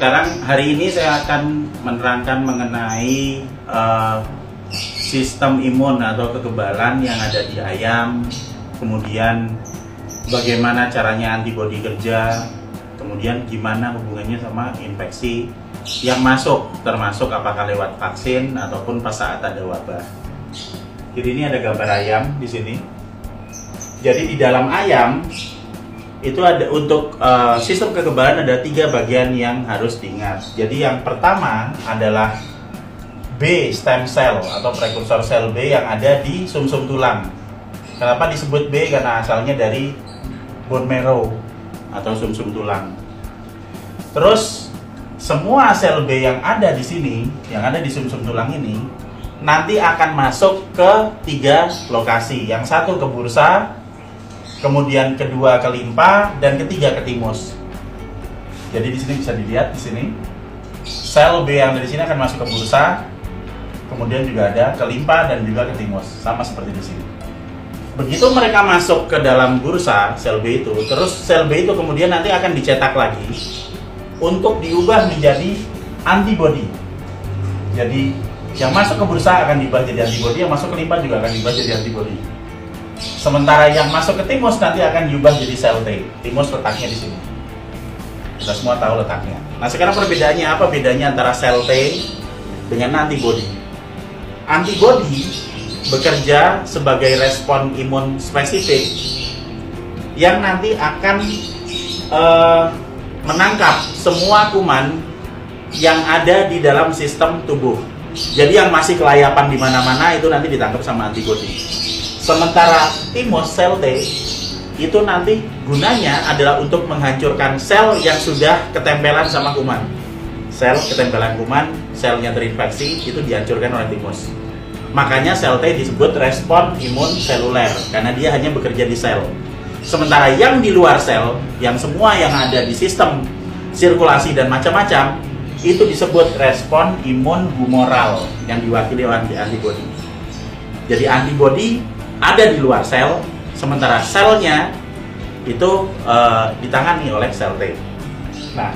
sekarang hari ini saya akan menerangkan mengenai sistem imun atau kekebalan yang ada di ayam, kemudian bagaimana caranya antibodi kerja, kemudian gimana hubungannya sama infeksi yang masuk, termasuk apakah lewat vaksin ataupun pas saat ada wabah. Jadi ini ada gambar ayam di sini. Jadi di dalam ayam itu ada untuk sistem kekebalan ada 3 bagian yang harus diingat. Jadi yang pertama adalah B stem cell atau prekursor sel B yang ada di sumsum tulang. Kenapa disebut B? Karena asalnya dari bone marrow atau sumsum tulang. Terus semua sel B yang ada di sini, yang ada di sumsum tulang ini, nanti akan masuk ke 3 lokasi. Yang satu ke bursa, kemudian kedua ke limpa, dan ketiga ke timus. Jadi di sini bisa dilihat di sini sel B yang dari sini akan masuk ke bursa, kemudian juga ada ke limpa dan juga ke timus, sama seperti di sini. Begitu mereka masuk ke dalam bursa sel B itu, terus sel B itu kemudian nanti akan dicetak lagi untuk diubah menjadi antibodi. Jadi yang masuk ke bursa akan diubah jadi antibodi, yang masuk ke limpa juga akan diubah jadi antibodi. Sementara yang masuk ke timus nanti akan diubah jadi sel T. Timus letaknya di sini. Kita semua tahu letaknya. Nah, sekarang perbedaannya apa? Bedanya antara sel T dengan antibodi. Antibodi bekerja sebagai respon imun spesifik yang nanti akan menangkap semua kuman yang ada di dalam sistem tubuh. Jadi yang masih kelayapan di mana-mana itu nanti ditangkap sama antibodi. Sementara timus sel T itu nanti gunanya adalah untuk menghancurkan sel yang sudah ketempelan sama kuman. Sel ketempelan kuman, selnya terinfeksi, itu dihancurkan oleh timus. Makanya sel T disebut respon imun seluler karena dia hanya bekerja di sel. Sementara yang di luar sel, yang semua yang ada di sistem sirkulasi dan macam-macam, itu disebut respon imun humoral yang diwakili oleh antibodi. Jadi antibodi ada di luar sel, sementara selnya itu ditangani oleh sel T. Nah,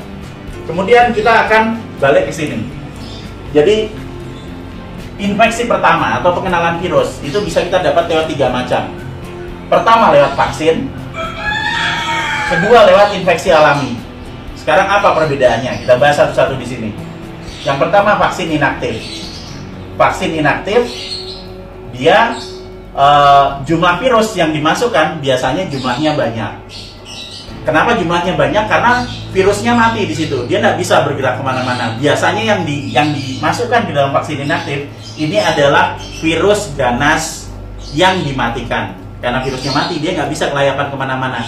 kemudian kita akan balik ke sini. Jadi infeksi pertama atau pengenalan virus itu bisa kita dapat lewat 3 macam. Pertama lewat vaksin, kedua lewat infeksi alami. Sekarang apa perbedaannya? Kita bahas satu-satu di sini. Yang pertama vaksin inaktif. Vaksin inaktif dia jumlah virus yang dimasukkan biasanya jumlahnya banyak. Kenapa jumlahnya banyak? Karena virusnya mati di situ, dia nggak bisa bergerak kemana-mana. Biasanya yang dimasukkan di dalam vaksin inaktif ini adalah virus ganas yang dimatikan. Karena virusnya mati, dia nggak bisa kelayapan kemana-mana.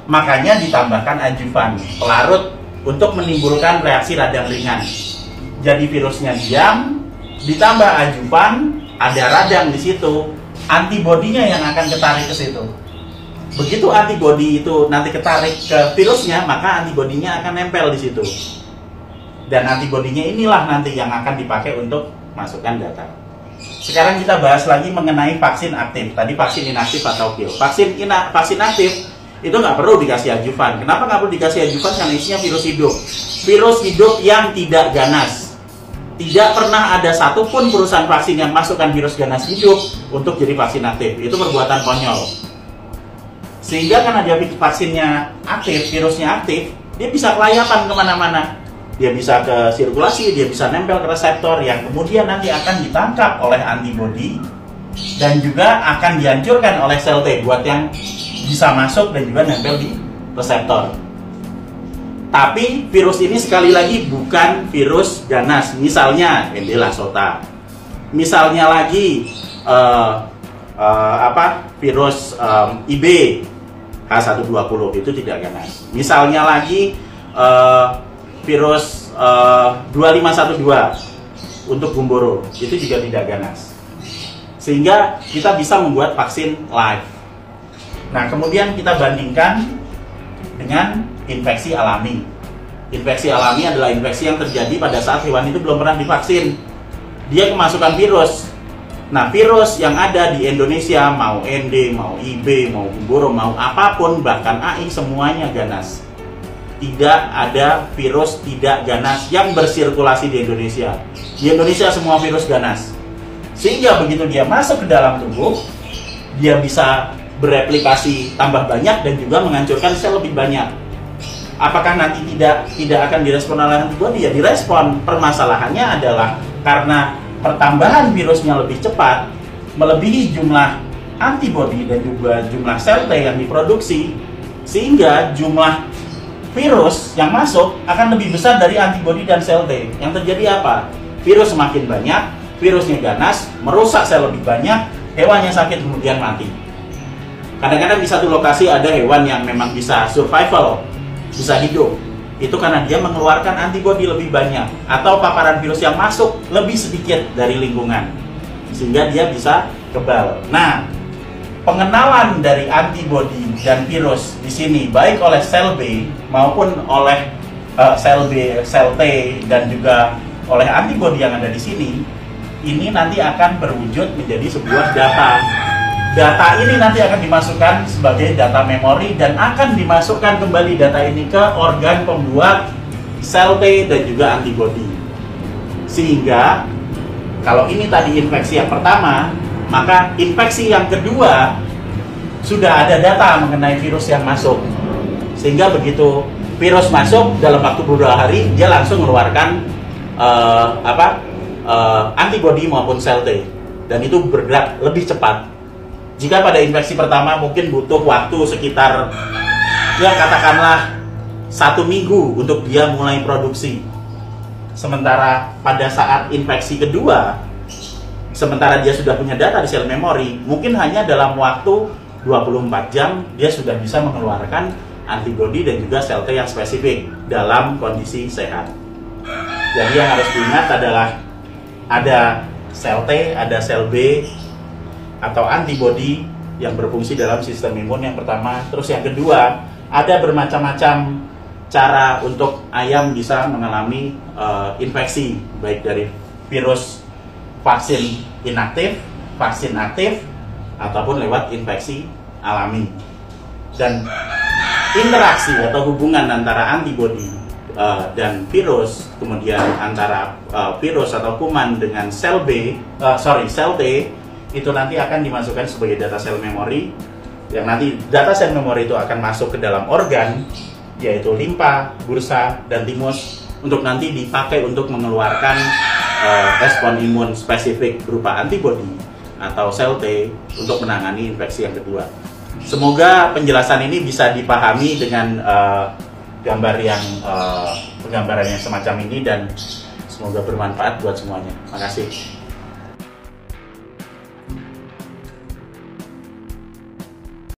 Makanya ditambahkan adjuvan, pelarut untuk menimbulkan reaksi radang ringan. Jadi virusnya diam, ditambah adjuvan, ada radang di situ. Antibodinya yang akan ketarik ke situ. Begitu antibodi itu nanti ketarik ke virusnya, maka antibodinya akan nempel di situ. Dan antibodinya inilah nanti yang akan dipakai untuk masukkan data. Sekarang kita bahas lagi mengenai vaksin aktif. Tadi vaksin inaktif atau kill. Vaksin aktif itu nggak perlu dikasih adjuvan. Kenapa nggak perlu dikasih adjuvan? Karena isinya virus hidup. Virus hidup yang tidak ganas. Tidak pernah ada satupun perusahaan vaksin yang masukkan virus ganas hidup untuk jadi vaksin aktif. Itu perbuatan konyol. Sehingga karena dia vaksinnya aktif, virusnya aktif, dia bisa kelayapan kemana-mana. Dia bisa ke sirkulasi, dia bisa nempel ke reseptor yang kemudian nanti akan ditangkap oleh antibodi dan juga akan dihancurkan oleh sel T buat yang bisa masuk dan juga nempel di reseptor. Tapi virus ini sekali lagi bukan virus ganas. Misalnya Candida sota. Misalnya lagi virus IB H120 itu tidak ganas. Misalnya lagi virus 2512 untuk gumboro itu juga tidak ganas. Sehingga kita bisa membuat vaksin live. Nah, kemudian kita bandingkan dengan infeksi alami. Infeksi alami adalah infeksi yang terjadi pada saat hewan itu belum pernah divaksin. Dia kemasukan virus. Nah, virus yang ada di Indonesia, mau ND, mau IB, mau gumboro, mau apapun, bahkan AI, semuanya ganas. tidak ada virus tidak ganas yang bersirkulasi di Indonesia. Di Indonesia semua virus ganas. Sehingga begitu dia masuk ke dalam tubuh, dia bisa bereplikasi tambah banyak dan juga menghancurkan sel lebih banyak. Apakah nanti tidak akan direspon oleh antibodi? Ya direspon. Permasalahannya adalah karena pertambahan virusnya lebih cepat, melebihi jumlah antibodi dan juga jumlah sel T yang diproduksi, sehingga jumlah virus yang masuk akan lebih besar dari antibodi dan sel T. Yang terjadi apa? Virus semakin banyak, virusnya ganas, merusak sel lebih banyak, hewannya sakit kemudian mati. Kadang-kadang di satu lokasi ada hewan yang memang bisa survival, bisa hidup. Itu karena dia mengeluarkan antibodi lebih banyak atau paparan virus yang masuk lebih sedikit dari lingkungan, sehingga dia bisa kebal. Nah, pengenalan dari antibodi dan virus di sini baik oleh sel B maupun oleh sel B, sel T dan juga oleh antibodi yang ada di sini, ini nanti akan berwujud menjadi sebuah data. Data ini nanti akan dimasukkan sebagai data memori dan akan dimasukkan kembali data ini ke organ pembuat sel T dan juga antibodi. Sehingga kalau ini tadi infeksi yang pertama, maka infeksi yang kedua sudah ada data mengenai virus yang masuk. Sehingga begitu virus masuk dalam waktu beberapa hari, dia langsung mengeluarkan antibodi maupun sel T, dan itu bergerak lebih cepat. Jika pada infeksi pertama mungkin butuh waktu sekitar ya katakanlah 1 minggu untuk dia mulai produksi, sementara pada saat infeksi kedua, sementara dia sudah punya data di sel memori, mungkin hanya dalam waktu 24 jam dia sudah bisa mengeluarkan antibodi dan juga sel T yang spesifik dalam kondisi sehat. Jadi yang harus diingat adalah ada sel T, ada sel B atau antibodi yang berfungsi dalam sistem imun yang pertama. Terus yang kedua, ada bermacam-macam cara untuk ayam bisa mengalami infeksi, baik dari virus vaksin inaktif, vaksin aktif, ataupun lewat infeksi alami. Dan interaksi atau hubungan antara antibodi dan virus, kemudian antara virus atau kuman dengan sel sel T, itu nanti akan dimasukkan sebagai data sel memori, yang nanti data sel memori itu akan masuk ke dalam organ, yaitu limpa, bursa, dan timus, untuk nanti dipakai untuk mengeluarkan respon imun spesifik berupa antibodi atau sel T untuk menangani infeksi yang kedua. Semoga penjelasan ini bisa dipahami dengan penggambaran yang semacam ini, dan semoga bermanfaat buat semuanya. Terima kasih.